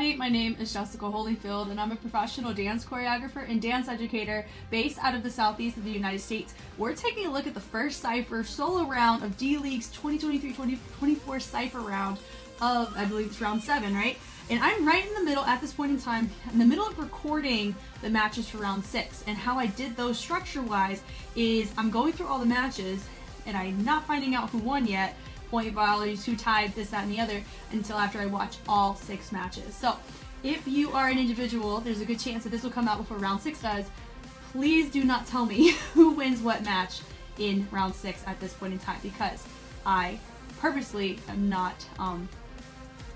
everybody, my name is Jessica Holyfield and I'm a professional dance choreographer and dance educator based out of the southeast of the United States. We're taking a look at the first CYPHER solo round of D.LEAGUE's 2023-2024 CYPHER round of, I believe it's round 7, right? And I'm right in the middle at this point in time, in the middle of recording the matches for round 6. And how I did those structure-wise is I'm going through all the matches and I'm not finding out who won yet, point values, who tied, this, that, and the other, until after I watch all 6 matches. So if you are an individual, there's a good chance that this will come out before round 6 does. Please do not tell me who wins what match in round 6 at this point in time, because I purposely am not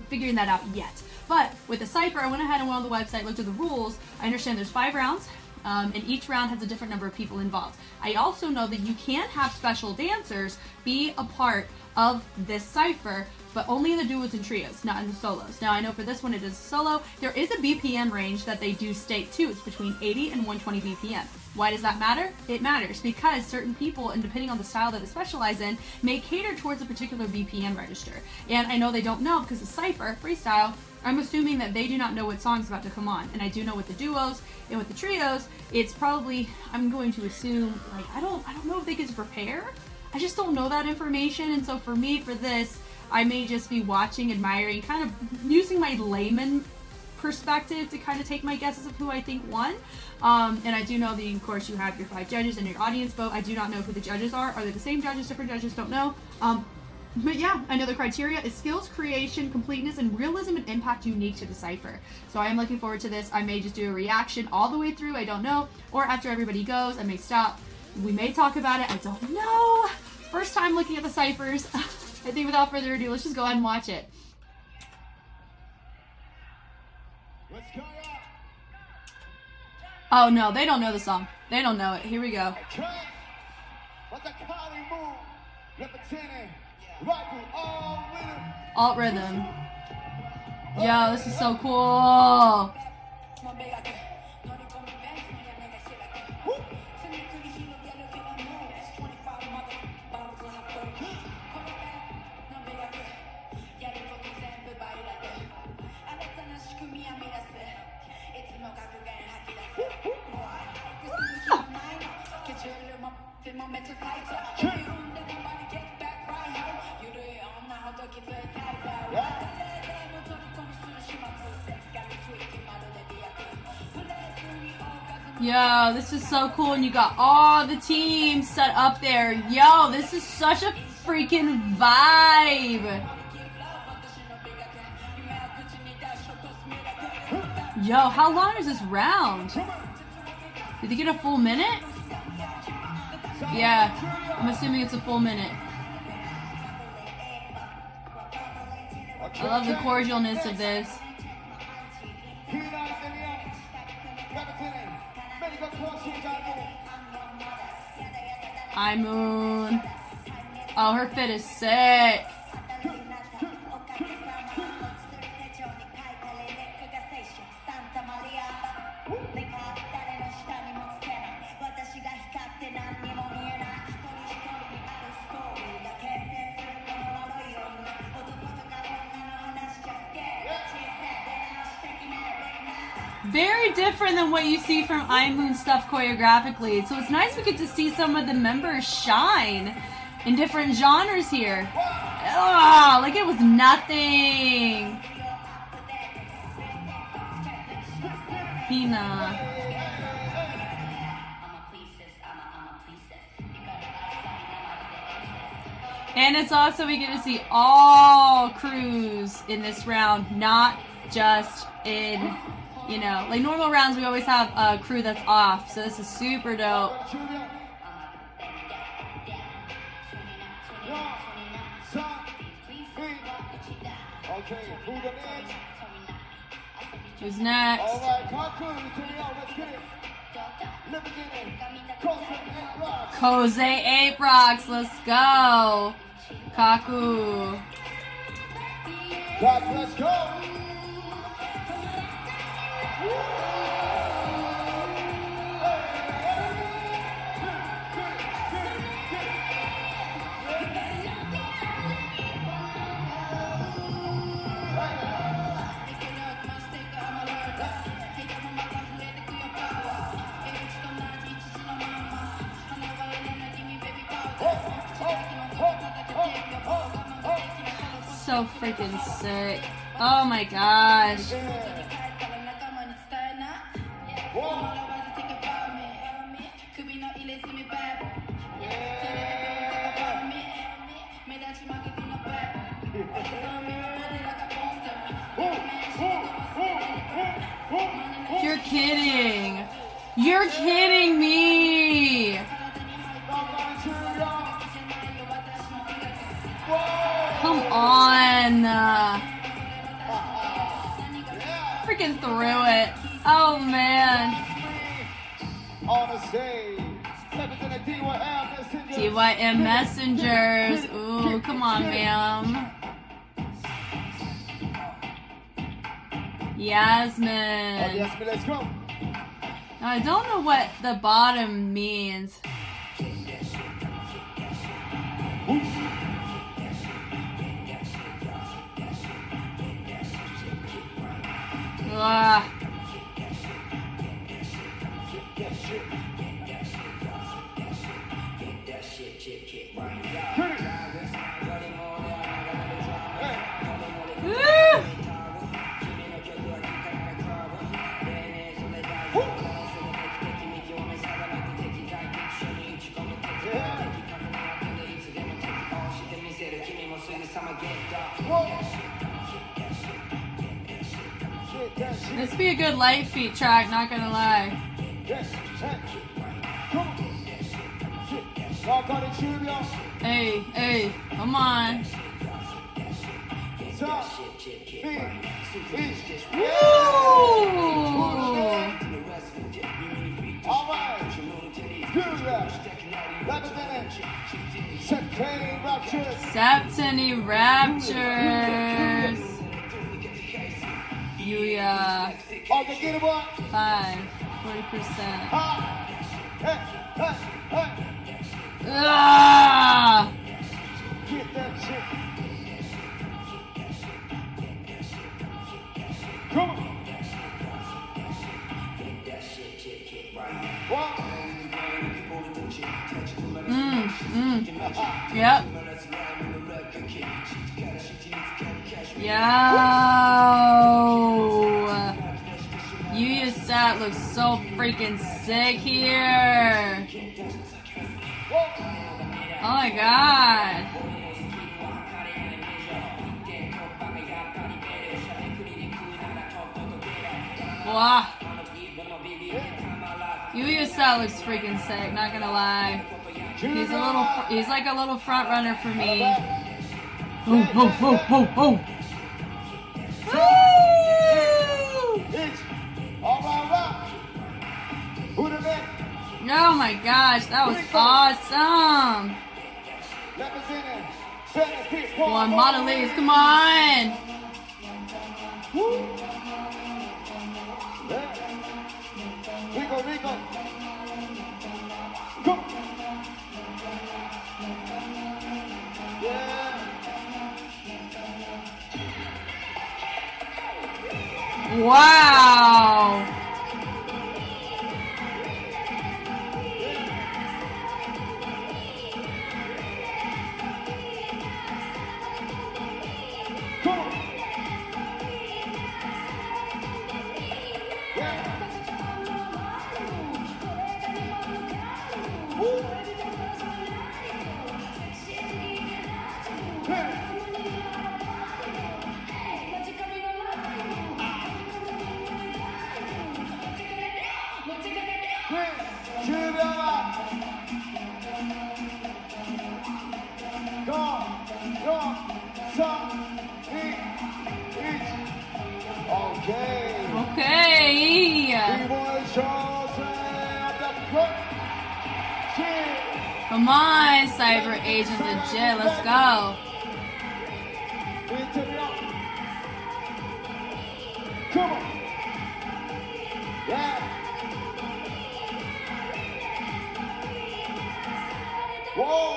figuring that out yet. But with the CYPHER, I went ahead and went on the website, looked at the rules. I understand there's 5 rounds, and each round has a different number of people involved. I also know that you can have special dancers be a part of this CYPHER, but only in the duos and trios, not in the solos. Now I know for this one it is solo. There is a BPM range that they do state too. It's between 80 and 120 BPM. Why does that matter? It matters because certain people, and depending on the style that they specialize in, may cater towards a particular BPM register. And I know they don't know because it's CYPHER, freestyle. I'm assuming that they do not know what song's about to come on. And I do know with the duos and with the trios, it's probably, I'm going to assume, like, I don't know if they get to prepare. I just don't know that information. And so for me, for this, I may just be watching, admiring, kind of using my layman perspective to kind of take my guesses of who I think won. And I do know that, of course, you have your 5 judges and your audience vote. I do not know who the judges are. Are they the same judges, different judges? Don't know. But yeah, I know the criteria is skills, creation, completeness, and realism and impact unique to the CYPHER. So I am looking forward to this. I may just do a reaction all the way through. I don't know. Or after everybody goes, I may stop. We may talk about it. I don't know. First time looking at the CYPHERs. I think without further ado, let's just go ahead and watch it. Oh no, they don't know the song. They don't know it. Here we go. Alt rhythm. Yo, this is so cool. Yo, this is so cool, and you got all the teams set up there. Yo, this is such a freaking vibe. Yo, how long is this round? Did they get a full minute? Yeah, I'm assuming it's a full minute. I love the cordialness of this. Imoon. Oh, her fit is sick. Very different than what you see from imoon stuff choreographically. So it's nice we get to see some of the members shine in different genres here. Oh, like it was nothing. Hina. And it's also, we get to see all crews in this round, not just in, you know, like normal rounds we always have a crew that's off, so this is super dope. Who's next? Koze Aprox, let's go. Kaku. Let's go. so freaking sick. Oh my gosh. You're kidding. You're kidding me. Come on. Freaking threw it. Oh man. DYM Messengers. Ooh, come on, ma'am. Yasmin. Yasmin, let's go. I don't know what the bottom means. Ugh. This be a good light feet track, not gonna lie. Hey, hey, come on. Septany Raptures. Yuya. 5, 40%. Ah! Get that shit. Come on. Yep. Yo. Yuya's set looks so freaking sick here. Oh my god. Wow. Yuya's set looks freaking sick, not gonna lie. He's like a little front runner for me. Oh, oh, oh, oh, oh. Oh my gosh, that was awesome. Come on, Mondelez, come on. Rico. Go. Yeah. Wow. Okay. Come on, Cyber Agent Legit, let's go. Come on. Yeah. Whoa.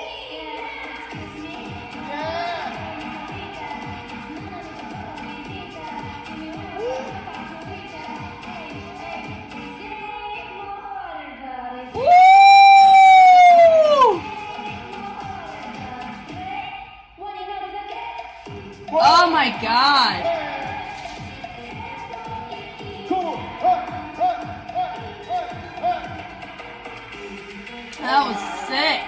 Oh my god. That was sick.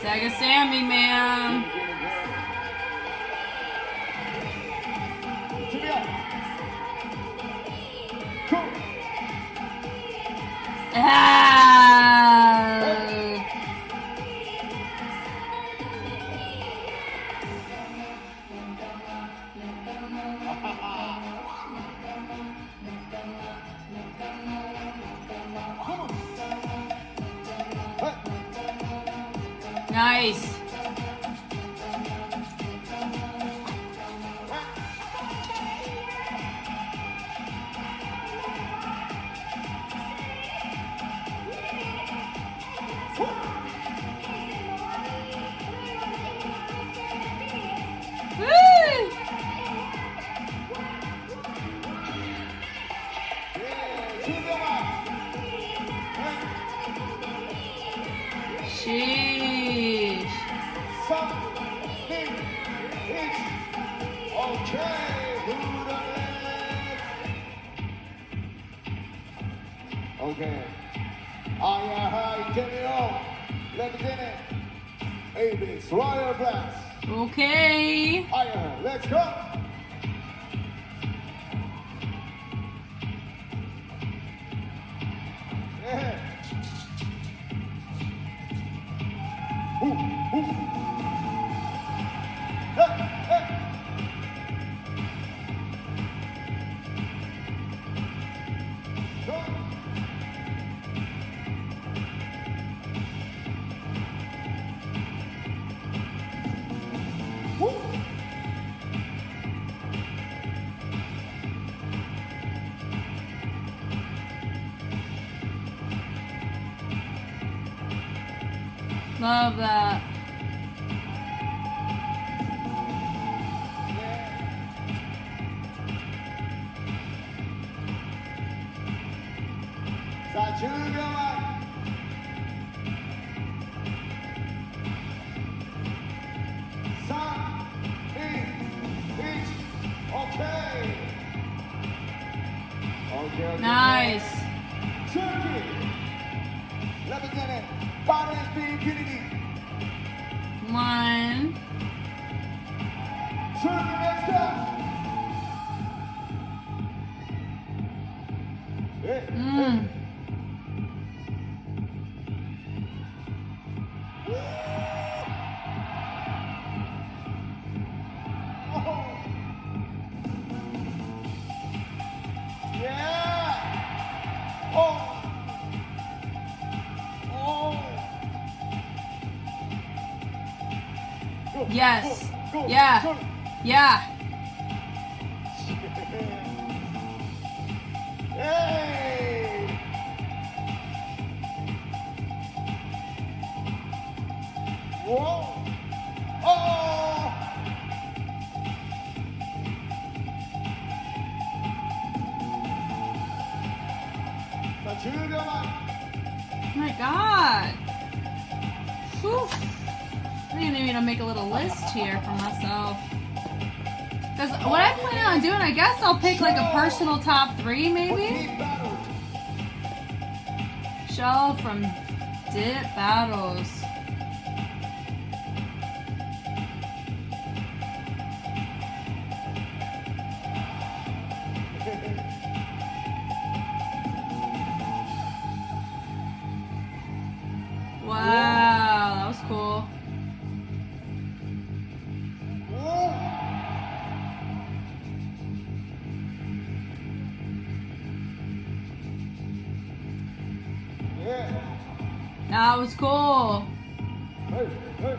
Sega Sammy, man. Nice. Sheesh. Okay. Lieutenant Avis Royal Blast. Okay. Let's go. Yeah. Hey, hey. Go. Woo. Love that. Nice. Turkey. Lieutenant Barnes B. Kennedy. One. Turkey, let's go. Hey, hey. Yes. Yeah. Yeah. Hey. Whoa. Oh. Oh my god. Whew. I didn't even make a little list here for myself. Because what I plan on doing, I guess I'll pick like a personal top 3 maybe. Show from Dip Battles. Wow, that was cool. That was cool. Hey, hey.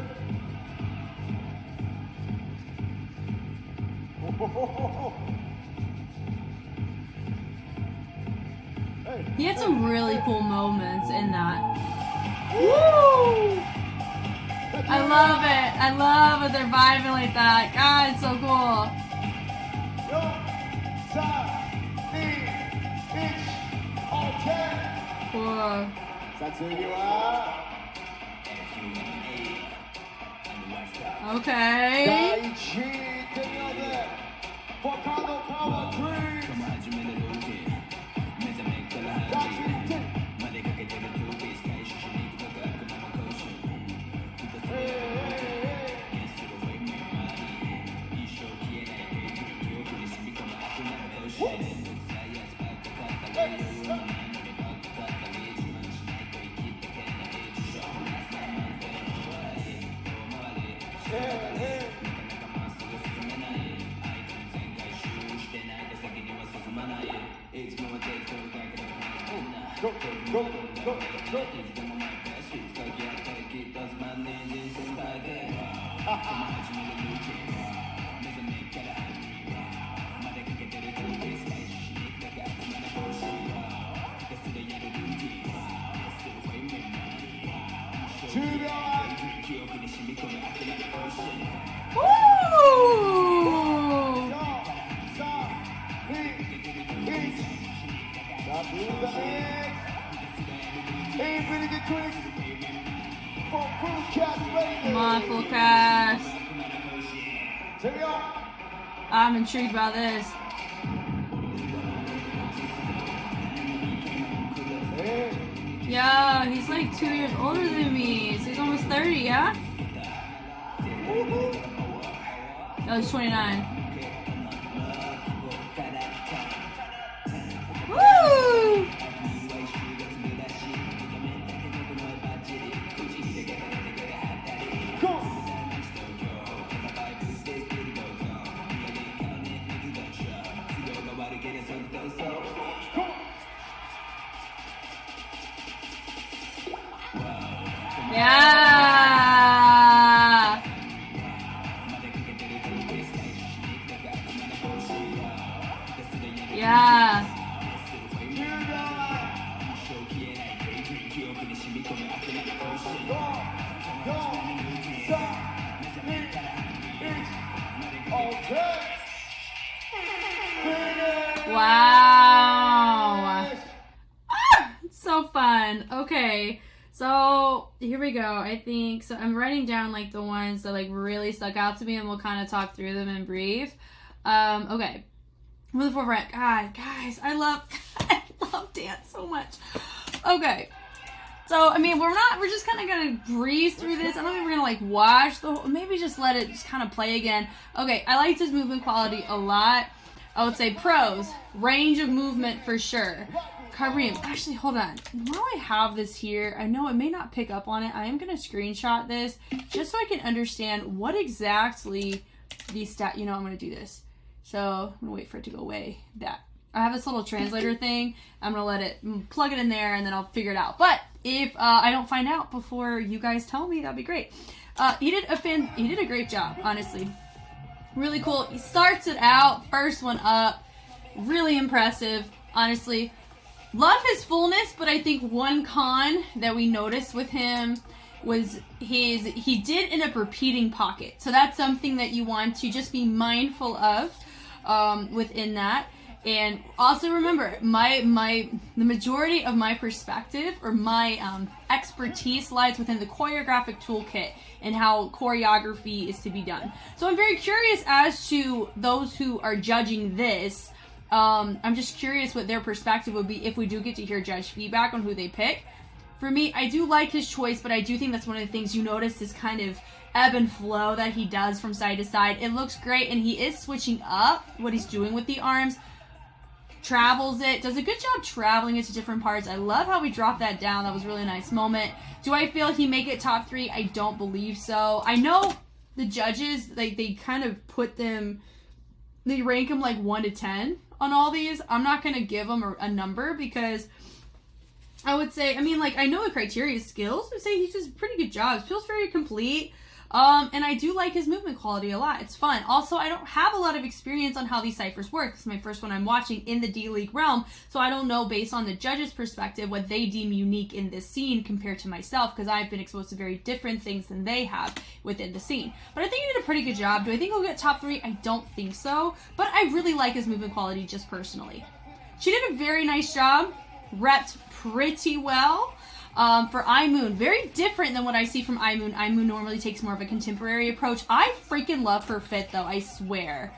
He had some really cool moments in that. Woo! I love it. I love it. They're vibing like that. God, it's so cool. Cool. Okay. Come on, full cast. I'm intrigued about this. Yeah, he's like 2 years older than me, so he's almost 30, yeah? No, he's 29. Woo! Yeah. Yeah. Wow. It's so fun. Okay. So here we go. I think so. I'm writing down like the ones that like really stuck out to me, and we'll kind of talk through them in brief. Okay. Moving forward, God, guys, I love dance so much. Okay. So I mean, we're just kind of gonna breeze through this. I don't think we're gonna like watch the whole. Maybe just let it just kind of play again. Okay. I liked his movement quality a lot. I would say pros, range of movement for sure. Kareem, actually, hold on. While I have this here, I know it may not pick up on it. I am going to screenshot this just so I can understand what exactly these I'm going to do this. So I'm going to wait for it to go away. I have this little translator thing. I'm going to let it plug it in there, and then I'll figure it out. But if I don't find out before you guys tell me, that'd be great. He did a great job, honestly. Really cool. He starts it out, first one up. Really impressive, honestly. Love his fullness, but I think one con that we noticed with him was he did end up repeating pocket. So that's something that you want to just be mindful of within that. And also remember, the majority of my perspective or my expertise lies within the choreographic toolkit and how choreography is to be done. So I'm very curious as to those who are judging this. I'm just curious what their perspective would be if we do get to hear judge feedback on who they pick. For me, I do like his choice, but I do think that's one of the things you notice is kind of ebb and flow that he does from side to side. It looks great, and he is switching up what he's doing with the arms. Travels it, does a good job traveling it to different parts. I love how we dropped that down. That was a really nice moment. Do I feel he make it top 3? I don't believe so. I know the judges, they kind of put them, they rank him like 1 to 10 on all these. I'm not going to give him a number because I would say, I mean, like, I know the criteria is skills. I would say he does a pretty good job. It feels very complete. And I do like his movement quality a lot. It's fun. Also, I don't have a lot of experience on how these ciphers work. It's my first one I'm watching in the D.LEAGUE realm, so I don't know, based on the judge's perspective, what they deem unique in this scene compared to myself, because I've been exposed to very different things than they have within the scene. But I think he did a pretty good job. Do I think he'll get top 3? I don't think so, but I really like his movement quality just personally. She did a very nice job, repped pretty well. For imoon, very different than what I see from imoon. Imoon normally takes more of a contemporary approach. I freaking love her fit though, I swear.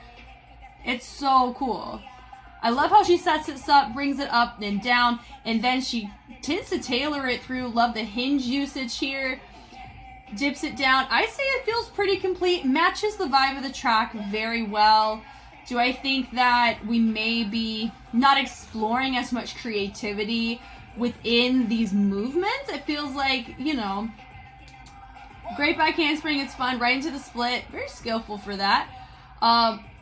It's so cool. I love how she sets it up, brings it up and down, and then she tends to tailor it through. Love the hinge usage here. Dips it down. I say it feels pretty complete. Matches the vibe of the track very well. Do I think that we may be not exploring as much creativity within these movements? It feels like, you know, great back handspring. It's fun. Right into the split. Very skillful for that.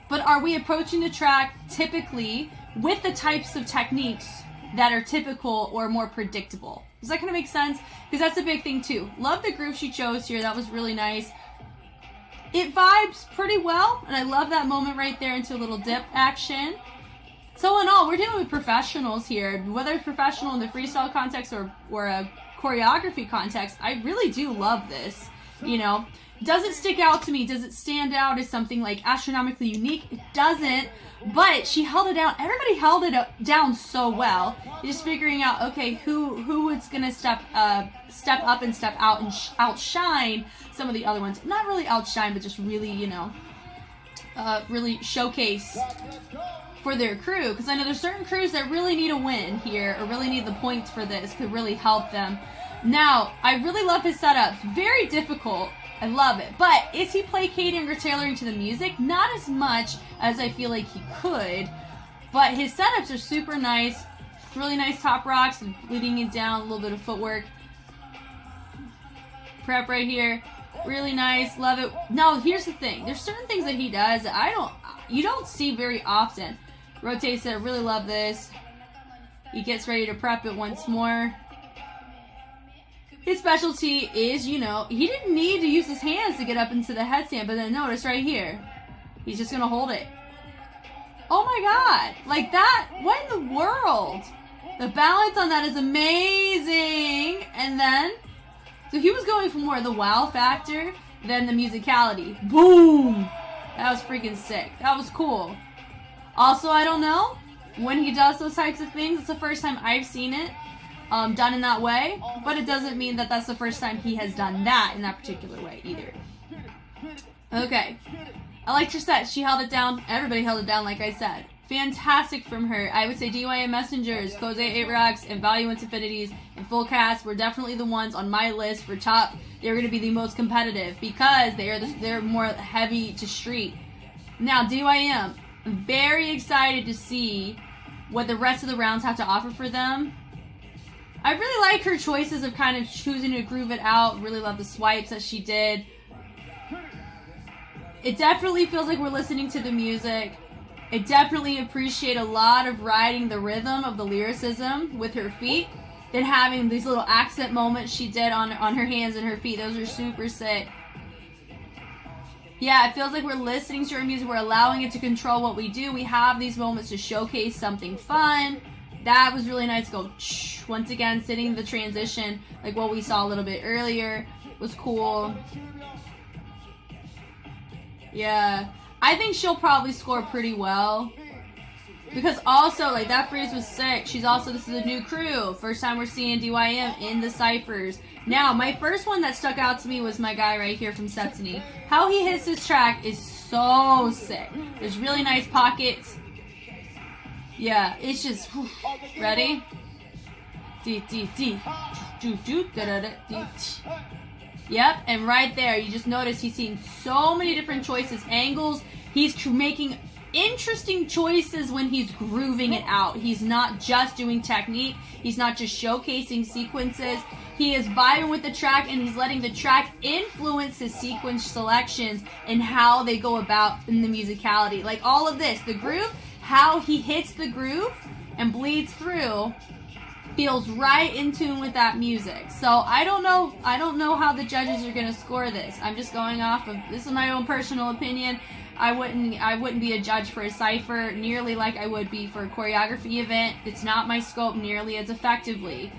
But are we approaching the track typically with the types of techniques that are typical or more predictable? Does that kind of make sense? Because that's a big thing too. Love the groove she chose here. That was really nice. It vibes pretty well, and I love that moment right there into a little dip action. So in all, we're dealing with professionals here. Whether it's professional in the freestyle context or a choreography context, I really do love this. You know, does it stick out to me? Does it stand out as something like astronomically unique? It doesn't, but she held it down. Everybody held it down so well. You're just figuring out, okay, who is gonna step up and step out and outshine some of the other ones. Not really outshine, but just really, you know, really showcase for their crew. Because I know there's certain crews that really need a win here, or really need the points for this, could really help them. Now, I really love his setup. Very difficult. I love it. But is he placating or tailoring to the music? Not as much as I feel like he could. But his setups are super nice. Really nice top rocks, leading it down, a little bit of footwork. Prep right here. Really nice. Love it. Now, here's the thing. There's certain things that he does that you don't see very often. Rotates it. Really love this. He gets ready to prep it once more. His specialty is, you know, he didn't need to use his hands to get up into the headstand, but then notice right here, he's just gonna hold it. Oh my god, like that, what in the world? The balance on that is amazing. And then, so he was going for more of the wow factor than the musicality. Boom! That was freaking sick. That was cool. Also, I don't know, when he does those types of things, it's the first time I've seen it done in that way, but it doesn't mean that that's the first time he has done that in that particular way either. Okay. I liked her set. She held it down. Everybody held it down, like I said. Fantastic from her. I would say DYM Messengers, Koze 8 Rocks, and Value Infinities, and Full Cast were definitely the ones on my list for top. They're going to be the most competitive because they're more heavy to street. Now, DYM, I'm very excited to see what the rest of the rounds have to offer for them. I really like her choices of kind of choosing to groove it out. Really love the swipes that she did. It definitely feels like we're listening to the music. I definitely appreciate a lot of riding the rhythm of the lyricism with her feet. Then having these little accent moments she did on her hands and her feet. Those are super sick. Yeah, it feels like we're listening to her music. We're allowing it to control what we do. We have these moments to showcase something fun. That was really nice. Go once again, sitting the transition like what we saw a little bit earlier was cool. Yeah, I think she'll probably score pretty well because also like that freeze was sick. She's also, this is a new crew. First time we're seeing DYM in the ciphers. Now, my first one that stuck out to me was my guy right here from Septiny. How he hits this track is so sick. There's really nice pockets. Yeah, it's just, ready? Yep, and right there, you just notice he's seeing so many different choices, angles. He's making interesting choices when he's grooving it out. He's not just doing technique. He's not just showcasing sequences. He is vibing with the track, and he's letting the track influence his sequence selections and how they go about in the musicality. Like all of this, the groove, how he hits the groove and bleeds through feels right in tune with that music. So I don't know how the judges are going to score this. I'm just going off of, this is my own personal opinion. I wouldn't be a judge for a cypher nearly like I would be for a choreography event. It's not my scope nearly as effectively.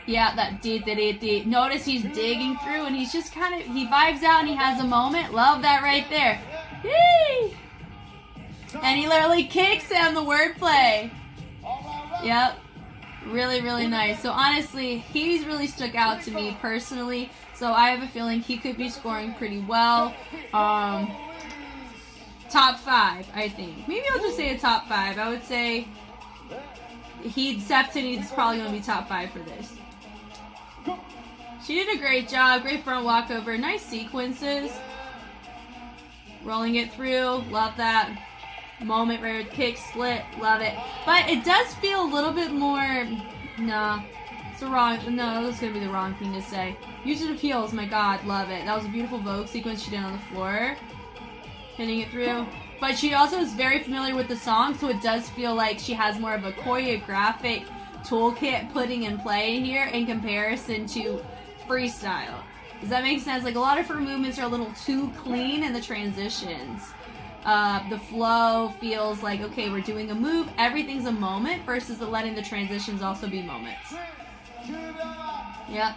Yeah, that did. Notice he's digging through and he's just kind of, he vibes out and he has a moment. Love that right there. Yay! And he literally kicks on the wordplay. Yep. Really, really nice. So honestly, he's really stuck out to me personally. So I have a feeling he could be scoring pretty well. Top 5, I think. Maybe I'll just say a top 5. I would say Septini is probably going to be top 5 for this. She did a great job. Great front walkover. Nice sequences. Rolling it through. Love that. Moment right with kick, split. Love it. But it does feel a little bit more... Nah. It's the wrong... No, that's going to be the wrong thing to say. Usage of heels. My God. Love it. That was a beautiful Vogue sequence she did on the floor. Hitting it through. But she also is very familiar with the song, so it does feel like she has more of a choreographic toolkit putting in play here in comparison to freestyle. Does that make sense? Like, a lot of her movements are a little too clean in the transitions. The flow feels like, okay, we're doing a move, everything's a moment, versus letting the transitions also be moments. Yep.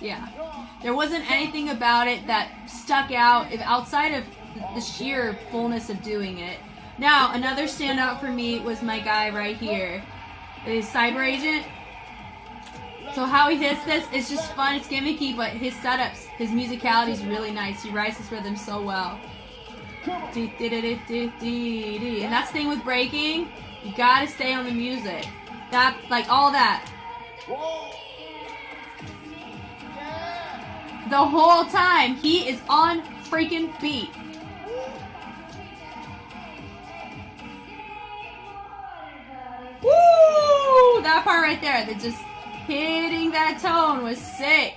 Yeah. There wasn't anything about it that stuck out outside of the sheer fullness of doing it. Now, another standout for me was my guy right here. His Cyber Agent. So how he hits this, it's just fun, it's gimmicky, but his setups, his musicality is really nice. He rides his rhythm so well. And that's the thing with breaking, you gotta stay on the music. That, like, all that. The whole time, he is on freaking beat. Woo! That part right there, that just hitting that tone was sick.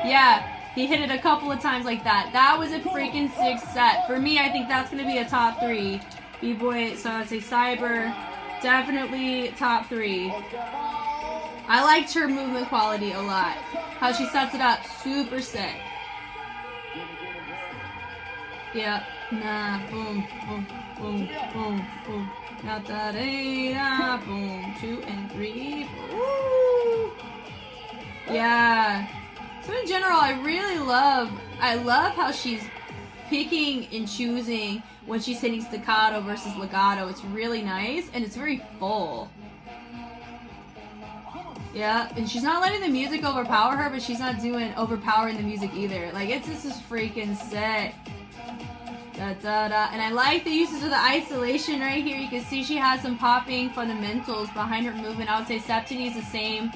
Yeah, he hit it a couple of times like that. That was a freaking sick set. For me, I think that's going to be a top 3. B-Boy, so I'd say Cyber, definitely top 3. I liked her movement quality a lot. How she sets it up, super sick. Yep. Nah, boom, boom, boom, boom, boom. Da da da, boom. 2 and 3. Woo! Yeah. So in general, I love how she's picking and choosing when she's hitting staccato versus legato. It's really nice and it's very full. Yeah, and she's not letting the music overpower her, but she's not overpowering the music either. Like, it's just freaking sick. Da, da, da. And I like the uses of the isolation right here. You can see she has some popping fundamentals behind her movement. I would say Septini is the same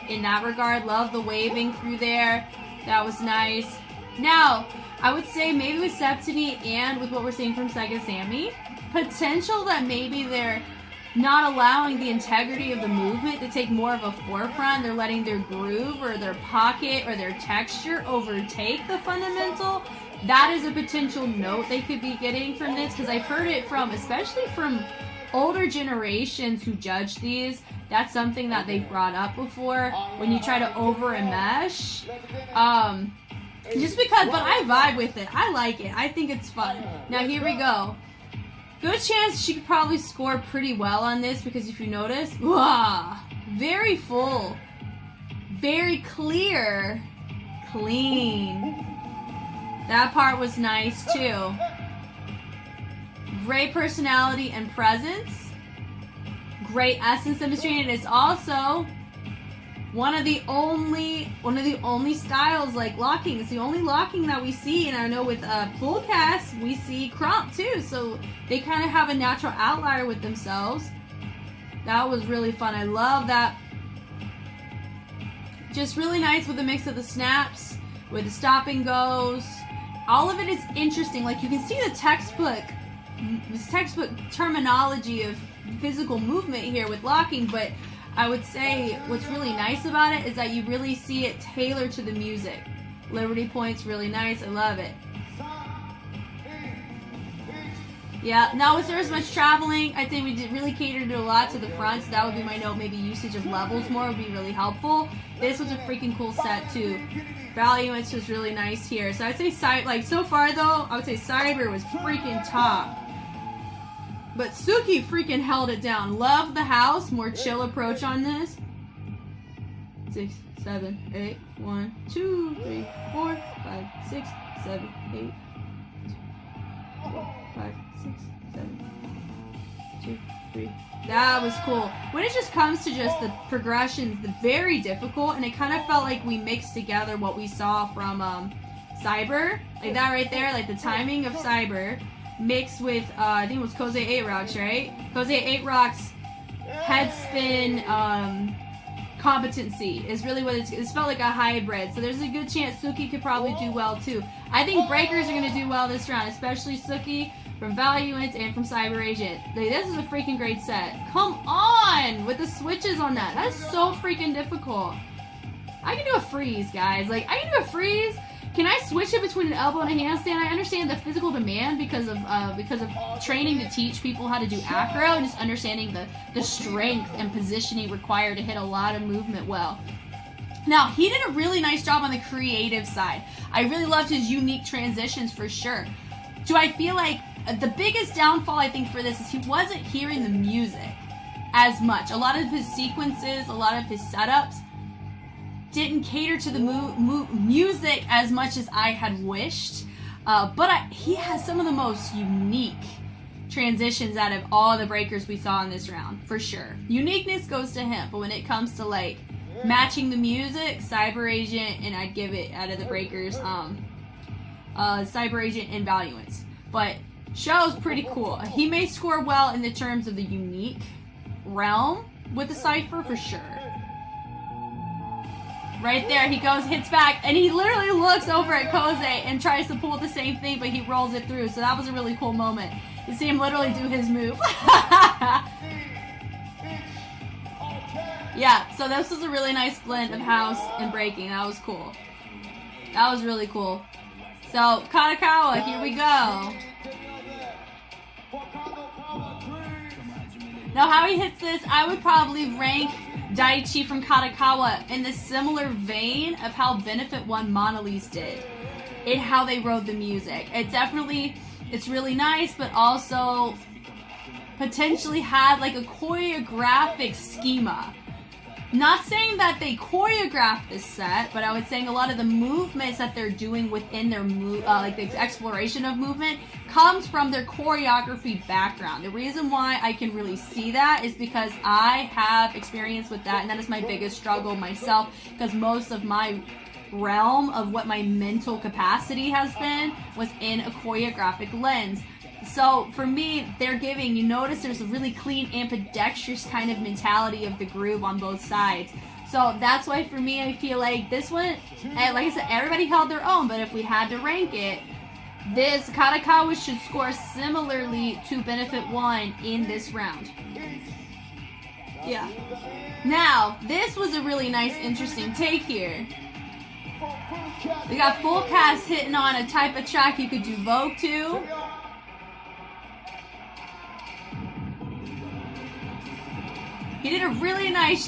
in that regard. Love the waving through there. That was nice. Now, I would say maybe with Septini and with what we're seeing from Sega Sammy, potential that maybe they're not allowing the integrity of the movement to take more of a forefront. They're letting their groove or their pocket or their texture overtake the fundamental. That is a potential note they could be getting from this, because I've heard it from, especially from older generations who judge these. That's something that they've brought up before when you try to over-enmesh. Just because, but I vibe with it. I like it. I think it's fun. Now here we go. Good chance she could probably score pretty well on this, because if you notice, wow, very full, very clear, clean. That part was nice too. Great personality and presence. Great essence demonstrated. It's also one of the only styles like locking. It's the only locking that we see, and I know with full cast we see crump too. So they kind of have a natural outlier with themselves. That was really fun. I love that. Just really nice with the mix of the snaps, with the stop and goes. All of it is interesting. Like, you can see the textbook terminology of physical movement here with locking, but I would say what's really nice about it is that you really see it tailored to the music. Liberty points, really nice. I love it. Yeah, not with there as much traveling. I think we did really cater to a lot to the front, so that would be my note. Maybe usage of levels more would be really helpful. This was a freaking cool set too. Valiance was really nice here. So I'd say so far though, I would say Cyber was freaking top. But Suki freaking held it down. Love the house, more chill approach on this. 6, 7, 8, 1, 2, 3, 4, 5, 6, 7, 8. 2, 4. 5, 6, 7, 2, 3. That was cool. When it just comes to just the progressions, the very difficult, and it kind of felt like we mixed together what we saw from CYPHER, like that right there, like the timing of CYPHER mixed with I think it was Kose 8 Rocks, right? Kose 8 Rocks head spin competency is really what it's felt like a hybrid. So there's a good chance Suki could probably do well too. I think breakers are going to do well this round, especially Suki from Valuance and from Cyber Agent. This is a freaking great set. Come on with the switches on that. That's so freaking difficult. I can do a freeze, guys. Like, I can do a freeze. Can I switch it between an elbow and a handstand? I understand the physical demand because of training to teach people how to do acro and just understanding the strength and positioning required to hit a lot of movement well. Now, he did a really nice job on the creative side. I really loved his unique transitions for sure. Do I feel like the biggest downfall I think for this is he wasn't hearing the music as much. A lot of his sequences, a lot of his setups didn't cater to the music as much as I had wished, but he has some of the most unique transitions out of all the breakers we saw in this round, for sure. Uniqueness goes to him, but when it comes to like matching the music, Cyber Agent, and I'd give it out of the breakers, Cyber Agent and Valuance. But Show's pretty cool. He may score well in the terms of the unique realm with the CYPHER for sure. Right there, he goes, hits back, and he literally looks over at Kose and tries to pull the same thing, but he rolls it through. So that was a really cool moment. You see him literally do his move. Yeah, so this was a really nice blend of house and breaking. That was cool. That was really cool. So, Katakawa, here we go. Now, how he hits this, I would probably rank Daichi from Katakawa in the similar vein of how Benefit 1 Monolise did in how they wrote the music. It's really nice, but also potentially had like a choreographic schema. Not saying that they choreographed this set, but I was saying a lot of the movements that they're doing within their like the exploration of movement comes from their choreography background. The reason why I can really see that is because I have experience with that, and that is my biggest struggle myself, because most of my realm of what my mental capacity has been was in a choreographic lens. So for me, they're giving, you notice there's a really clean, ambidextrous kind of mentality of the groove on both sides. So that's why for me, I feel like this one, like I said, everybody held their own, but if we had to rank it, this Katakawa should score similarly to Benefit 1 in this round. Yeah. Now, this was a really nice, interesting take here. We got full cast hitting on a type of track you could do Vogue to. He did a really nice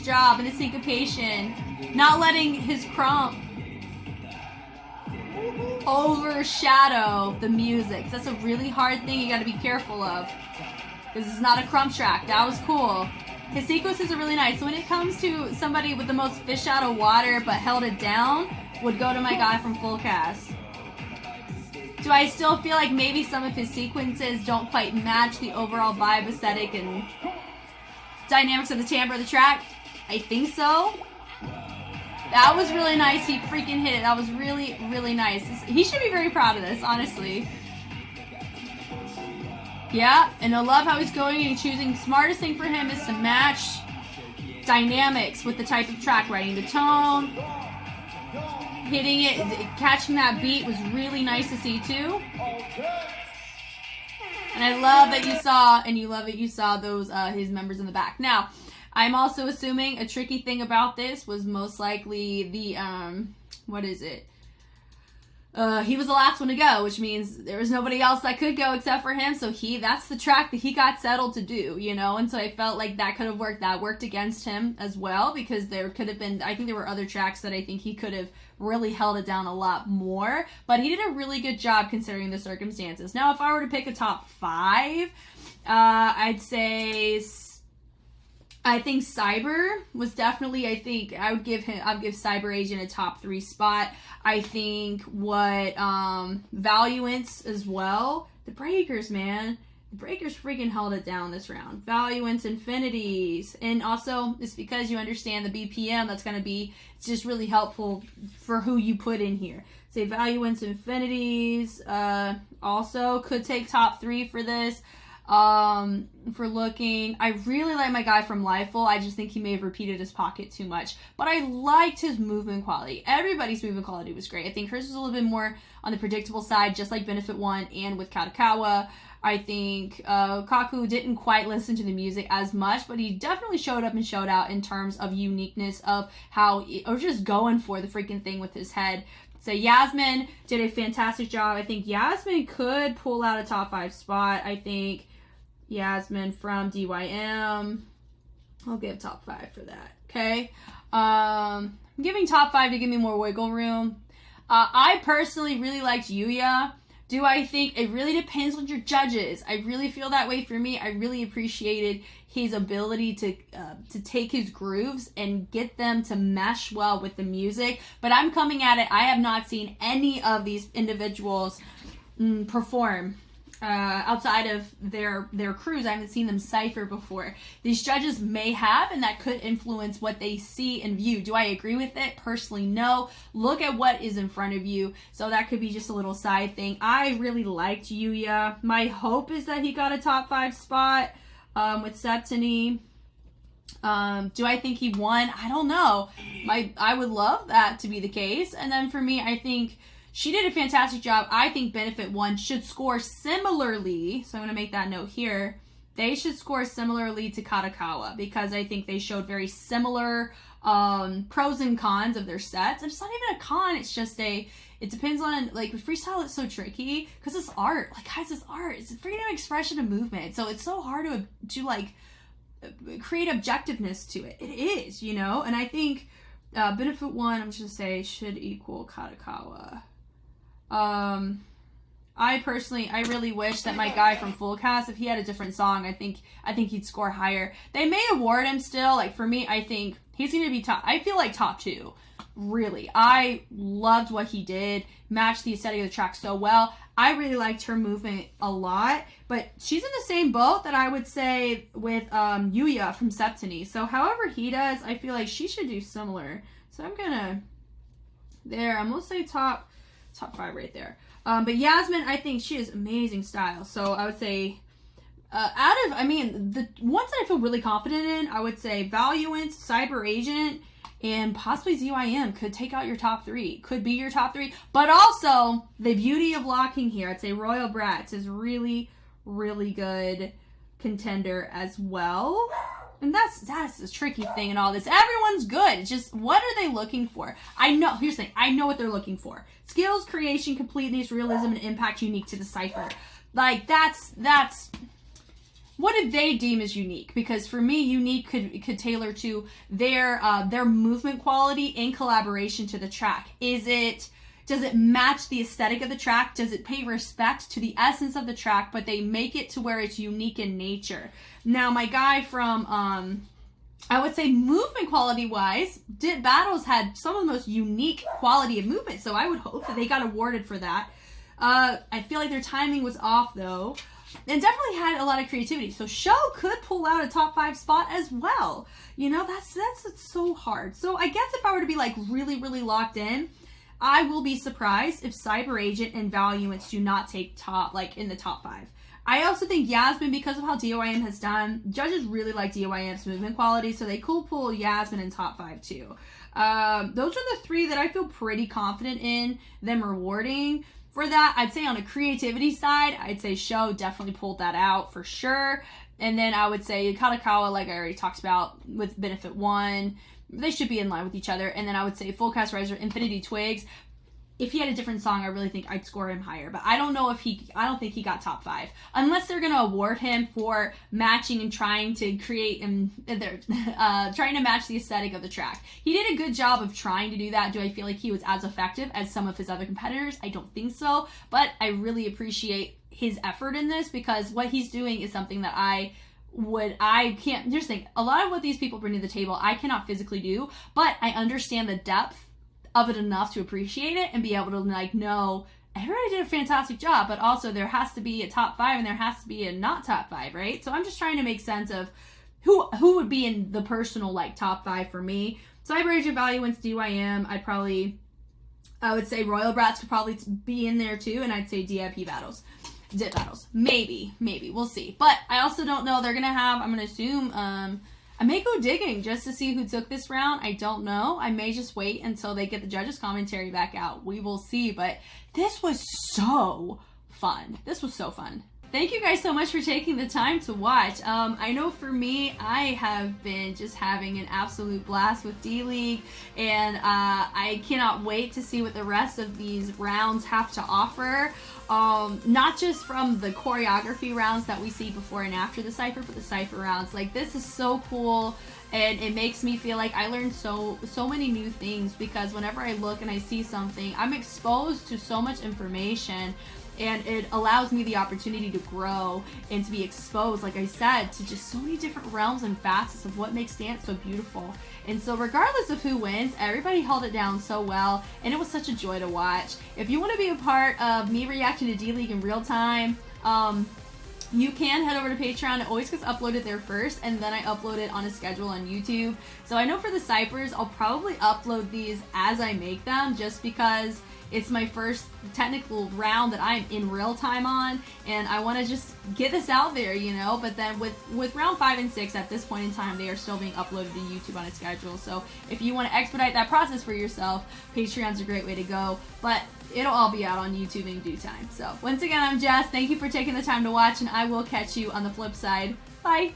job in the syncopation, not letting his crump overshadow the music. That's a really hard thing you got to be careful of, because it's not a crump track. That was cool. His sequences are really nice. So when it comes to somebody with the most fish out of water but held it down, would go to my guy from Full Cast. Do I still feel like maybe some of his sequences don't quite match the overall vibe, aesthetic, and dynamics of the timbre of the track? I think so. That was really nice. He freaking hit it. That was really, really nice. He should be very proud of this, honestly. Yeah, and I love how he's going and choosing. Smartest thing for him is to match dynamics with the type of track, writing the tone, hitting it, catching that beat was really nice to see too. And I love that you saw, and you love that you saw those his members in the back. Now, I'm also assuming a tricky thing about this was most likely the what is it? He was the last one to go, which means there was nobody else that could go except for him. So that's the track that he got settled to do, you know? And so I felt like that could have worked. That worked against him as well, because there could have been, I think there were other tracks that I think he could have really held it down a lot more. But he did a really good job considering the circumstances. Now, if I were to pick a top 5, I'd say I think Cyber was definitely, I think I would give Cyber Agent a top 3 spot. I think what Valuance as well. The Breakers, man. The Breakers freaking held it down this round. Valuance, Infinities. And also, it's because you understand the BPM, that's going to be, it's just really helpful for who you put in here. Say Valuance, Infinities. Also could take top 3 for this. For looking, I really like my guy from Lifeful. I just think he may have repeated his pocket too much, but I liked his movement quality. Everybody's movement quality was great. I think hers was a little bit more on the predictable side, just like Benefit One and with Katakawa. I think Kaku didn't quite listen to the music as much, but he definitely showed up and showed out in terms of uniqueness of how, or just going for the freaking thing with his head. So Yasmin did a fantastic job. I think Yasmin could pull out a top 5 spot. I think Yasmin from DYM. I'll give top 5 for that. Okay. I'm giving top 5 to give me more wiggle room. I personally really liked Yuya. Do I think it really depends on your judges? I really feel that way for me. I really appreciated his ability to take his grooves and get them to mesh well with the music. But I'm coming at it. I have not seen any of these individuals perform outside of their crews. I haven't seen them cypher before. These judges may have, and that could influence what they see and view. Do I agree with it? Personally, no. Look at what is in front of you. So that could be just a little side thing. I really liked Yuya. My hope is that he got a top 5 spot with Septini. Do I think he won? I don't know. I would love that to be the case. And then for me, I think she did a fantastic job. I think Benefit One should score similarly. So I'm going to make that note here. They should score similarly to Katakawa because I think they showed very similar pros and cons of their sets. And it's not even a con. It's just it depends on, like, with freestyle, it's so tricky because it's art. Like, guys, it's art. It's freedom of expression and movement. So it's so hard to like, create objectiveness to it. It is, you know? And I think Benefit One, I'm just going to say, should equal Katakawa. I really wish that my guy from Full Cast, if he had a different song, I think he'd score higher. They may award him still. Like, for me, I think he's going to be top. I feel like top 2. Really. I loved what he did. Matched the aesthetic of the track so well. I really liked her movement a lot. But she's in the same boat that I would say with Yuya from Septini. So however he does, I feel like she should do similar. So I'm going to... There. I'm going to say top 5 right there. But Yasmin, I think she has amazing style. So I would say, the ones that I feel really confident in, I would say Valuance, Cyber Agent, and possibly ZYM could take out your top 3. Could be your top 3. But also, the beauty of locking here, I'd say Royal Brats is really, really good contender as well. And that's the tricky thing in all this. Everyone's good. It's just, what are they looking for? Here's the thing. I know what they're looking for. Skills, creation, completeness, realism, and impact unique to the cypher. Like, that's what did they deem as unique? Because for me, unique could tailor to their movement quality in collaboration to the track. Does it match the aesthetic of the track? Does it pay respect to the essence of the track, but they make it to where it's unique in nature? Now, my guy from, I would say movement quality wise, Dit Battles had some of the most unique quality of movement, so I would hope that they got awarded for that. I feel like their timing was off though, and definitely had a lot of creativity. So Show could pull out a top 5 spot as well. You know, that's so hard. So I guess if I were to be like really, really locked in, I will be surprised if Cyber Agent and Valuance do not take in the top 5. I also think Yasmin, because of how DYM has done, judges really like DYM's movement quality, so they could pull Yasmin in top 5 too. Those are the 3 that I feel pretty confident in them rewarding. For that, I'd say on a creativity side, I'd say Show definitely pulled that out for sure. And then I would say Katakawa, like I already talked about with Benefit One, they should be in line with each other. And then I would say Full Cast Riser, Infinity Twigs. If he had a different song, I really think I'd score him higher. But I don't think he got top 5. Unless they're going to award him for matching and trying to create trying to match the aesthetic of the track. He did a good job of trying to do that. Do I feel like he was as effective as some of his other competitors? I don't think so. But I really appreciate his effort in this because what he's doing is something that I I can't just think a lot of what these people bring to the table I cannot physically do, but I understand the depth of it enough to appreciate it and be able to like know everybody did a fantastic job, but also there has to be a top 5 and there has to be a not top 5, right? So I'm just trying to make sense of who would be in the personal like top 5 for me. Cyber Agent Valiant's DYM, I would say Royal Brats could probably be in there too, and I'd say DIP battles. Dip battles. Maybe. We'll see. But I also don't know. They're going to have, I'm going to assume, I may go digging just to see who took this round. I don't know. I may just wait until they get the judges' commentary back out. We will see. But this was so fun. This was so fun. Thank you guys so much for taking the time to watch. I know for me, I have been just having an absolute blast with D.LEAGUE, and I cannot wait to see what the rest of these rounds have to offer. Not just from the choreography rounds that we see before and after the CYPHER, but the CYPHER rounds. Like, this is so cool, and it makes me feel like I learned so many new things, because whenever I look and I see something, I'm exposed to so much information. And it allows me the opportunity to grow and to be exposed, like I said, to just so many different realms and facets of what makes dance so beautiful. And so regardless of who wins, everybody held it down so well, and it was such a joy to watch. If you want to be a part of me reacting to D.LEAGUE in real time, you can head over to Patreon. It always gets uploaded there first, and then I upload it on a schedule on YouTube. So I know for the CYPHERs, I'll probably upload these as I make them, just because it's my first technical round that I'm in real time on, and I want to just get this out there, you know. But then with round 5 and 6 at this point in time, they are still being uploaded to YouTube on a schedule. So if you want to expedite that process for yourself, Patreon's a great way to go. But it'll all be out on YouTube in due time. So once again, I'm Jess. Thank you for taking the time to watch, and I will catch you on the flip side. Bye!